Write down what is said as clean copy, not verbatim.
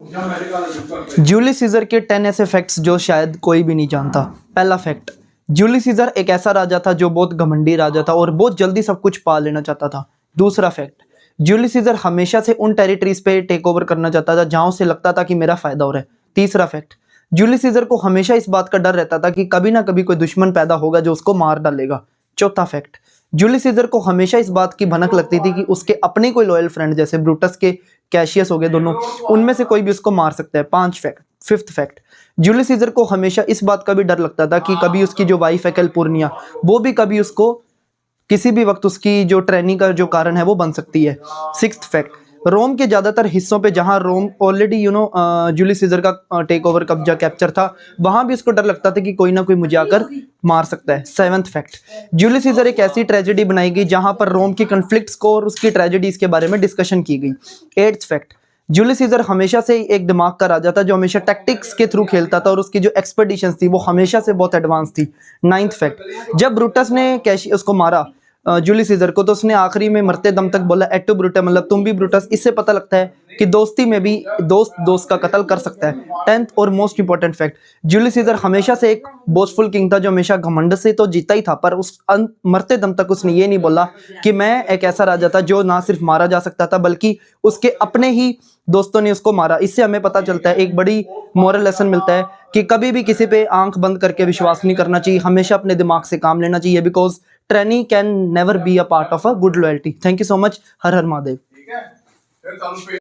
Julius Caesar के 10 ऐसे facts जो शायद कोई भी नहीं जानता। पहला फैक्ट, जूलियस सीजर एक ऐसा राजा था जो बहुत घमंडी राजा था और बहुत जल्दी सब कुछ पा लेना चाहता था। दूसरा फैक्ट, जूलियस सीजर हमेशा से उन टेरिटरीज पे टेक ओवर करना चाहता था जहां उसे लगता था कि मेरा फायदा हो रहा है। तीसरा फैक्ट, जूलियस सीजर को हमेशा इस बात का डर रहता था कि कभी ना कभी कोई दुश्मन पैदा होगा जो उसको मार डालेगा। चौथा फैक्ट, जूलियस सीजर को हमेशा इस बात की भनक लगती थी कि उसके अपने कोई लॉयल फ्रेंड जैसे ब्रूटस के कैशियस हो गए दोनों, उनमें से कोई भी उसको मार सकता है। फिफ्थ फैक्ट, जूलियस सीजर को हमेशा इस बात का भी डर लगता था कि कभी उसकी जो वाइफ है कैलपुर्निया, वो भी कभी उसको किसी भी वक्त उसकी जो ट्रेनिंग का जो कारण है वो बन सकती है। सिक्स्थ फैक्ट, रोम के ज्यादातर हिस्सों पे जहां रोम ऑलरेडी जूलियस सीजर का टेक ओवर कब्जा कैप्चर था, वहां भी उसको डर लगता था कि कोई ना कोई मुझे आकर मार सकता है। सेवंथ फैक्ट, जूलियस सीजर एक ऐसी ट्रेजेडी बनाई गई जहां पर रोम की कन्फ्लिक्ट्स को और उसकी ट्रेजेडीज के बारे में डिस्कशन की गई। एट्थ फैक्ट, जूलियस सीजर हमेशा से एक दिमाग का राजा था जो हमेशा टैक्टिक्स के थ्रू खेलता था और उसकी जो एक्सपेडिशंस थी वो हमेशा से बहुत एडवांस थी। नाइन्थ फैक्ट, जब ब्रूटस ने उसको मारा जूलियस सीजर को, तो उसने आखिरी में मरते दम तक बोला एटो ब्रूटस, मतलब तुम भी ब्रूटस। इससे पता लगता है कि दोस्ती में भी दोस्त का कत्ल कर सकता है। टेंथ और most important fact, Julius Caesar हमेशा से एक बोस्टफुल किंग था जो हमेशा घमंड से तो जीता ही था, पर उस मरते दम तक उसने ये नहीं बोला कि मैं एक ऐसा राजा था जो ना सिर्फ मारा जा सकता था बल्कि उसके अपने ही दोस्तों ने उसको मारा। इससे हमें पता चलता है, एक बड़ी मोरल लेसन मिलता है कि कभी भी किसी पे आंख बंद करके विश्वास नहीं करना चाहिए, हमेशा अपने दिमाग से काम लेना चाहिए, because trainee can never be a part of a good loyalty. Thank you so much. Her her Mahadev.